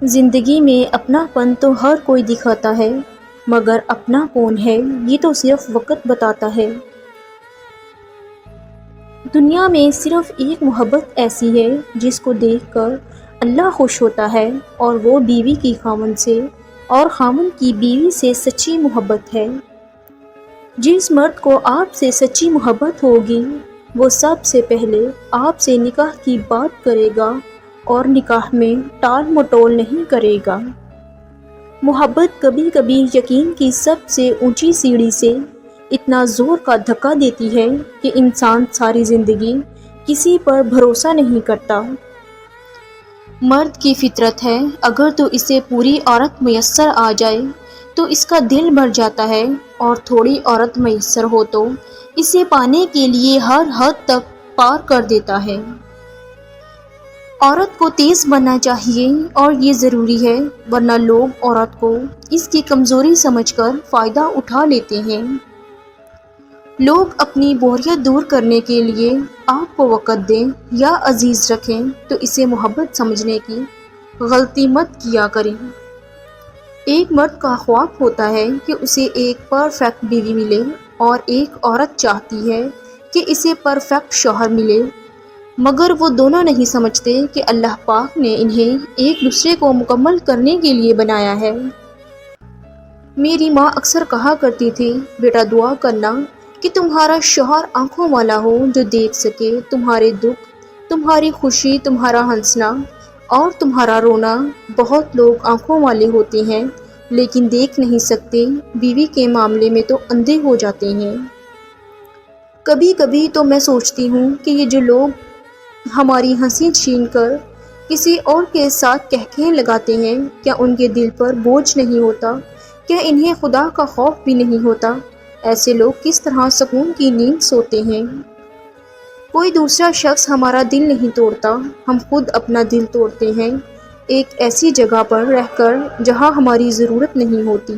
زندگی میں اپنا پن تو ہر کوئی دکھاتا ہے، مگر اپنا کون ہے یہ تو صرف وقت بتاتا ہے۔ دنیا میں صرف ایک محبت ایسی ہے جس کو دیکھ کر اللہ خوش ہوتا ہے، اور وہ بیوی کی خاوند سے اور خاوند کی بیوی سے سچی محبت ہے۔ جس مرد کو آپ سے سچی محبت ہوگی وہ سب سے پہلے آپ سے نکاح کی بات کرے گا اور نکاح میں ٹال مٹول نہیں کرے گا۔ محبت کبھی کبھی یقین کی سب سے اونچی سیڑھی سے اتنا زور کا دھکا دیتی ہے کہ انسان ساری زندگی کسی پر بھروسہ نہیں کرتا۔ مرد کی فطرت ہے، اگر تو اسے پوری عورت میسر آ جائے تو اس کا دل بھر جاتا ہے، اور تھوڑی عورت میسر ہو تو اسے پانے کے لیے ہر حد تک پار کر دیتا ہے۔ عورت کو تیز بننا چاہیے اور یہ ضروری ہے، ورنہ لوگ عورت کو اس کی کمزوری سمجھ کر فائدہ اٹھا لیتے ہیں۔ لوگ اپنی بوریت دور کرنے کے لیے آپ کو وقت دیں یا عزیز رکھیں تو اسے محبت سمجھنے کی غلطی مت کیا کریں۔ ایک مرد کا خواب ہوتا ہے کہ اسے ایک پرفیکٹ بیوی ملے، اور ایک عورت چاہتی ہے کہ اسے پرفیکٹ شوہر ملے، مگر وہ دونوں نہیں سمجھتے کہ اللہ پاک نے انہیں ایک دوسرے کو مکمل کرنے کے لیے بنایا ہے۔ میری ماں اکثر کہا کرتی تھی، بیٹا دعا کرنا کہ تمہارا شوہر آنکھوں والا ہو جو دیکھ سکے تمہارے دکھ، تمہاری خوشی، تمہارا ہنسنا اور تمہارا رونا۔ بہت لوگ آنکھوں والے ہوتے ہیں لیکن دیکھ نہیں سکتے، بیوی کے معاملے میں تو اندھے ہو جاتے ہیں۔ کبھی کبھی تو میں سوچتی ہوں کہ یہ جو لوگ ہماری ہنسی چھین کر کسی اور کے ساتھ قہقہے لگاتے ہیں، کیا ان کے دل پر بوجھ نہیں ہوتا؟ کیا انہیں خدا کا خوف بھی نہیں ہوتا؟ ایسے لوگ کس طرح سکون کی نیند سوتے ہیں؟ کوئی دوسرا شخص ہمارا دل نہیں توڑتا، ہم خود اپنا دل توڑتے ہیں، ایک ایسی جگہ پر رہ کر جہاں ہماری ضرورت نہیں ہوتی۔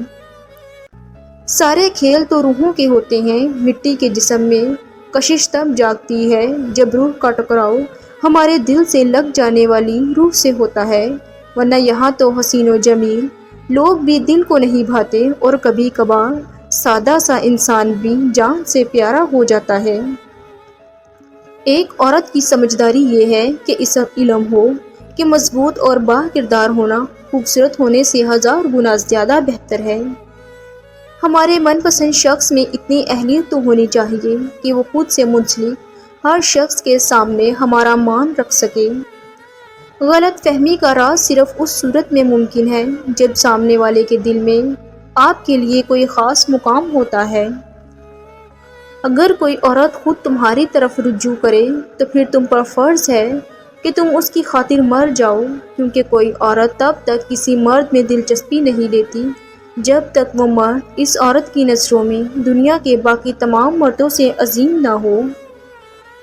سارے کھیل تو روحوں کے ہوتے ہیں، مٹی کے جسم میں کشش تب جاگتی ہے جب روح کا ٹکراؤ ہمارے دل سے لگ جانے والی روح سے ہوتا ہے، ورنہ یہاں تو حسین و جمیل لوگ بھی دل کو نہیں بھاتے، اور کبھی کبھار سادہ سا انسان بھی جان سے پیارا ہو جاتا ہے۔ ایک عورت کی سمجھداری یہ ہے کہ اسے علم ہو کہ مضبوط اور با کردار ہونا خوبصورت ہونے سے 1000 گنا زیادہ بہتر ہے۔ ہمارے من پسند شخص میں اتنی اہلیت تو ہونی چاہیے کہ وہ خود سے منسلک ہر شخص کے سامنے ہمارا مان رکھ سکے۔ غلط فہمی کا راز صرف اس صورت میں ممکن ہے جب سامنے والے کے دل میں آپ کے لیے کوئی خاص مقام ہوتا ہے۔ اگر کوئی عورت خود تمہاری طرف رجوع کرے تو پھر تم پر فرض ہے کہ تم اس کی خاطر مر جاؤ، کیونکہ کوئی عورت تب تک کسی مرد میں دلچسپی نہیں لیتی جب تک وہ مرد اس عورت کی نظروں میں دنیا کے باقی تمام مردوں سے عظیم نہ ہو۔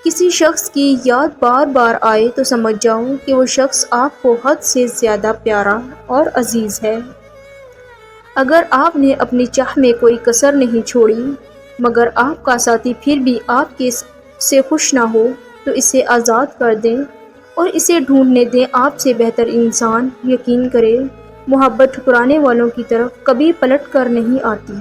کسی شخص کی یاد بار بار آئے تو سمجھ جاؤ کہ وہ شخص آپ کو حد سے زیادہ پیارا اور عزیز ہے۔ اگر آپ نے اپنی چاہ میں کوئی کسر نہیں چھوڑی، مگر آپ کا ساتھی پھر بھی آپ کے سے خوش نہ ہو تو اسے آزاد کر دیں اور اسے ڈھونڈنے دیں آپ سے بہتر انسان۔ یقین کریں، محبت ٹھکرانے والوں کی طرف کبھی پلٹ کر نہیں آتی۔